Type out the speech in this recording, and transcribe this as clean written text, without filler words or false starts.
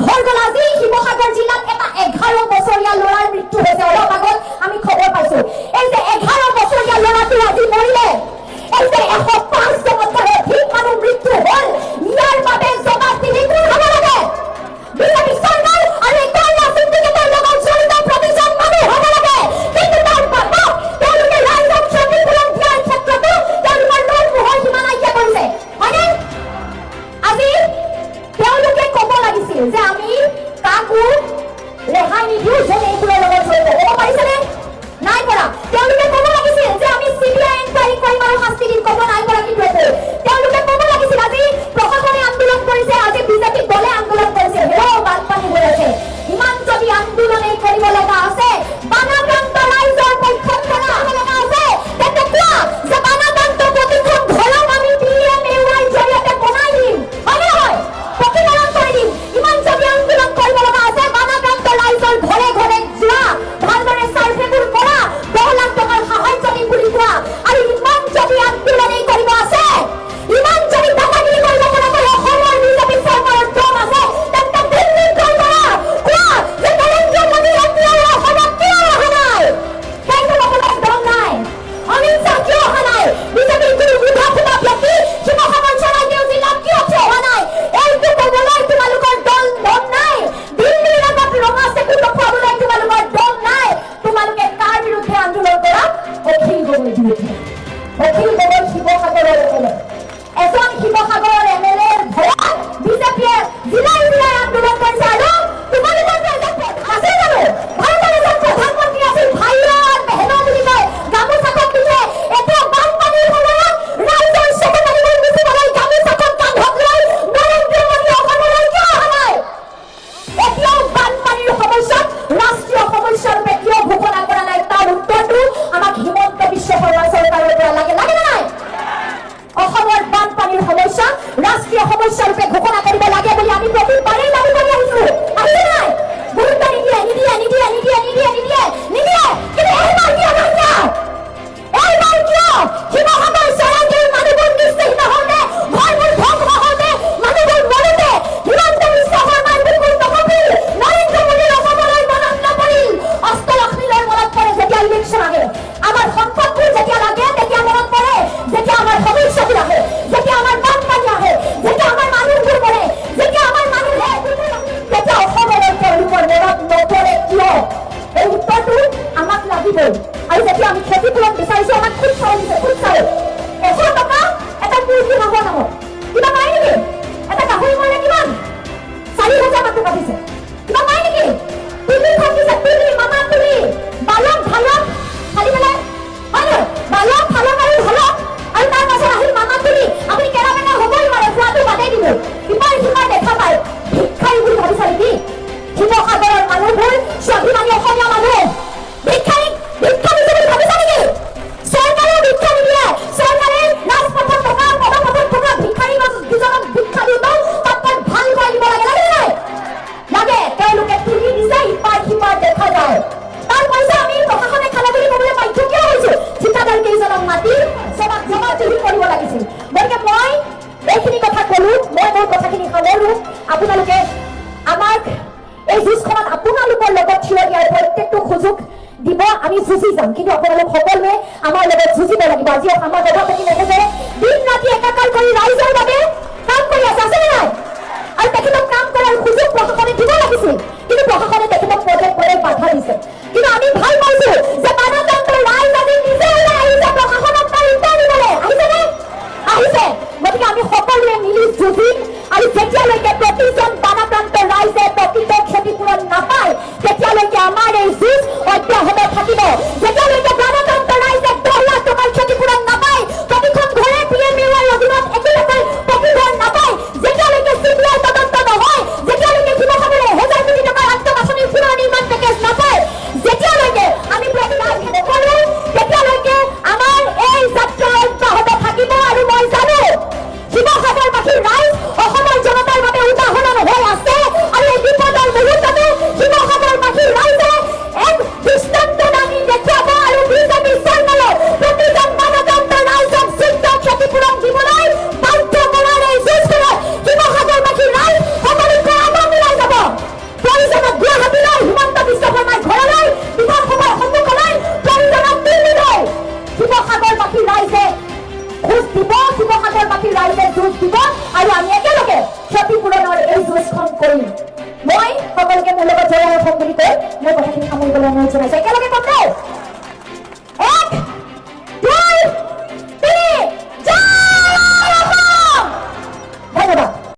ঘৰ গ'ল। আজি শিৱসাগৰ জিলাত এটা 11 বছৰীয়া ল'ৰাৰ মৃত্যু হৈছে। অলপ আগত আমি খবৰ পাইছো। এই যে 11 বছৰীয়া ল'ৰাটো আজি মৰিলে, এই যে 105 জনতকৈ অধিক মানুহ মৃত্যু হ'ল, ইয়াৰ বাবে জবাবদিহি কোন হ'ব লাগে? বিজেপি চৰকাৰ আৰু এই কয়লা চিণ্ডিকেটৰ লগত জড়িত প্ৰতিজন মানুহ হ'ব লাগে। কিন্তু তাৰ বাবদ তেওঁলোকে ৰাইজক ক্ষতিপূৰণ দিয়াৰ ক্ষেত্ৰতো তেওঁলোকৰ লোভ মোহৰ সীমা নাইকিয়া কৰিছে, হয়নে? আজি তেওঁলোকে ক'ব লাগিছিল যে আমি কাকো ৰেহাই নিদিওঁ যোনে এইবোৰৰ লগত জড়িত। ক'ব পাৰিছেনে? নাই পৰা। তেওঁলোকে ক'ব লাগিছিল যে আমি CBI এনকুৱাৰী কৰিম আৰু শাস্তি দিম। ক'ব নাই পৰা। কিন্তু তেওঁলোকে ক'ব লাগিছিল আজি প্ৰশাসনে আন্দোলন কৰিছে, আজি বিজেপি দলে আন্দোলন কৰিছে, হেৰৌ বানপানী হৈ আছে। ইমান যদি আন্দোলনে কৰিব লগা আছে, বানাক্ৰান্ত ৰাইজৰ পক্ষত হ'ব লগা আছে, তেন্তে কোৱা যে বানাক্ৰান্ত প্ৰতিখন ঘৰক আমি PMAY জৰিয়তে বনাই দিম, হয়নে নহয়? প্ৰতিপালন কৰি দিম। ইমান যদি আন্দোলন কৰিব লগা আছে, বানাক্ৰান্ত ৰাইজৰ ঘৰে ঘৰে যোৱা, ভালদৰে চাৰ্ভেবোৰ কৰা, 10 লাখ টকাৰ সাহায্য দিম বুলি কোৱা। আৰু ইমান যদি আন্দোলনেই কৰিব আছে, ইমান যদি দাদাগিৰি কৰিব পৰাকৈ অসমৰ বিজেপি চৰকাৰৰ দম আছে, তেন্তে দিল্লীত গৈ কৰা, কোৱা যে নৰেন্দ্ৰ মোদী এতিয়াও অসমত কিয় অহা নাই? সেইটো ক'বলৈ দম নাই। অমিত শ্বাহ কিয় অহা নাই? বিজেপিৰ কোনো বুধা-ফুটা ব্যক্তি শিৱসাগৰ চৰাইদেউ জিলাত কিয় অহা নাই? এইটো ক'বলৈ তোমালোকৰ দল দম নাই। দিল্লীৰ আগত ৰঙা চেকু দেখুৱাবলৈ তোমালোকৰ দম নাই। তোমালোকে কাৰ বিৰুদ্ধে আন্দোলন কৰা? অখিল গগৈৰ বিৰুদ্ধে। অখিল গগৈ শিৱসাগৰৰ MLA। এজন শিৱসাগৰৰ MLA ভয়ত বিজেপিয়ে জিলাই জিলাই আন্দোলন কৰিছে। আৰু তোমালোকৰ আছে জানো? ভাৰতৰ এজন প্ৰধানমন্ত্ৰী আছিল, ভাইৰাত বেহেনা বুলি কয়, গামোচাখন পিন্ধে। এতিয়া বানপানীৰ সময়ত ৰাইজৰ চকু পানীবোৰ মুচিবলৈ গামোচাখন কান্ধত লৈ নৰেন্দ্ৰ মোদী অসমলৈ কিয় অহা নাই? এতিয়াও বানপানীৰ সমস্যাত ৰাষ্ট্ৰীয় সমস্যা ৰূপে কিয় ঘোষণা কৰা নাই? তাৰ উত্তৰটো আমাক হিমন্ত বিশ্ব শৰ্মা চৰকাৰৰ পৰা লাগে নে নাই? অসমৰ বানপানীৰ সমস্যা ৰাষ্ট্ৰীয় সমস্যা ৰূপে ঘোষণা কৰিব লাগে বুলি আমি প্ৰতিবাৰেই দাবী কৰি আহিছো। আহিছে নাই? গুৰুত্ব নিদিয়ে, নিদিয়ে, নিদিয়ে, নিদিয়ে, নিদিয়ে, নিদিয়ে, নিদিয়ে। কিন্তু এইবাৰ কিয় নাইকিয়া? এইবাৰ কিয়? শিৱসাগৰ চৰাইদেউৰ মানুহবোৰ নিশ্চিত হওঁতে, ঘৰবোৰ ধ্বংস হওঁতে, মানুহবোৰ মৰোতে হিমন্ত বিশ্ব শৰ্মাৰ বুকুৰ নকঁপিল, নৰেন্দ্ৰ মোদীৰ অসমলৈ মনত নপৰিল। অষ্টলক্ষ্মীলৈ মনত পৰে যেতিয়া ইলেকশ্যন আহে। আমাৰ সম্পদবোৰ যেতিয়া লাগে তেতিয়া মনত পৰে, যেতিয়া আমাৰ সমস্যাবোৰ আহে, যেতিয়া আমাৰ বানপানী আহে, যেতিয়া আমাৰ মানুহবোৰ মৰে, যেতিয়া আমাৰ মানুহে তেতিয়া অসমলৈ তেওঁলোকৰ মনত নপৰে কিয়? এই উত্তৰটো আমাক লাগিবই। আৰু যেতিয়া আমি ক্ষতিপূৰণ বিচাৰিছো, আমাক খুব চাউল দিছে, খুব চাউল। 100 টকা এটা মুৰ্গী মাংসৰ নামত। কিবা পায় নেকি? এটা গাহৰি মৰিলে কিমান? 4,000 মাত্ৰ কাটিছে। কিবা পায় নেকি? তুলি থাকিছে, তুলি মামা তুলি, বালক ভালক খালি পেলাই, হয় নহয়? বালক ভালক আৰু ভালক, আৰু তাৰ পাছত আহিল মামা তুলি। আপুনি কেৰাবেঙা হ'বই নোৱাৰে, খোৱাটো বাদেই দিব। ইমান সিমান দেখা পায়। ভিক্ষাৰী বুলি ভাবিছা নেকি? শিৱসাগৰৰ মানুহবোৰ স্বাভিমানী অসমীয়া মানুহ। ভিক্ষাৰী ভিক্ষা দিছে বুলি ভাবিছা নেকি? চৰকাৰেও ভিক্ষা নিদিয়ে। চৰকাৰে ৰাজপথত থকা, পদপথত থকা ভিক্ষাৰী দুজনক ভিক্ষা দিলেও তাত ভাল কৰি দিব লাগে, লাগে নাই? লাগে। তেওঁলোকে তুলি দিছে, ইপাৰ সিপাৰ দেখা যায়। তাৰ পইচা আমি প্ৰশাসনে খালে বুলি ক'বলৈ বাধ্য কিয় হৈছো? ঠিকাদাৰ কেইজনক মাতি জবাবদিহি কৰিব লাগিছিল। গতিকে মই এইখিনি কথা ক'লো, মই মোৰ কথাখিনি সামৰো। আপোনালোকে আমাক এই যুঁজখনত আপোনালোকৰ লগত থিয় দিয়াৰ প্ৰত্যেকটো সুযোগ দিব। আমি যুঁজি যাম, কিন্তু আপোনালোক সকলোৱে আমাৰ লগত যুঁজিব লাগিব। আজি আমাৰ সভাপতি মেনেজাৰে দিন ৰাতি একাকাৰ কৰি ৰাইজৰ বাবে কাম কৰি আছে, আছেনে নাই? আৰু তেখেতক কাম কৰাৰ সুযোগ প্ৰশাসনে দিব লাগিছিল, কিন্তু প্ৰশাসনে তেখেতক পদে পদে বাধা দিছে। কিন্তু আমি ভাল পাইছো যে বানাক্ৰান্ত ৰাইজ আজি নিজে ওলাই আহিছে প্ৰশাসনক তাৰ উত্তৰ দিবলৈ। আহিছেনে? আহিছে। গতিকে আমি সকলোৱে মিলি যুঁজিম। আৰু যেতিয়ালৈকে প্ৰতিজন বানাক্ৰান্ত ৰাইজে প্ৰকৃত ক্ষতিপূৰণ নাপায়, তেতিয়ালৈকে আমাৰ এই যুঁজ অব্যাহত থাকিব। যেতিয়ালৈকে বানাক্ৰান্ত ৰাইজে 10 লাখ টকাৰ ক্ষতিপূৰণ নাপায়, প্ৰতিখন ঘৰে PMAY অধীনত 1 লাখৰ ক্ষতিপূৰণ নাপায়, যেতিয়ালৈকে প্ৰথম বুলি কৈ মই কথাখিনি সামৰিবলৈ অনুৰোধ জনাইছো। একেলগে কম দেই।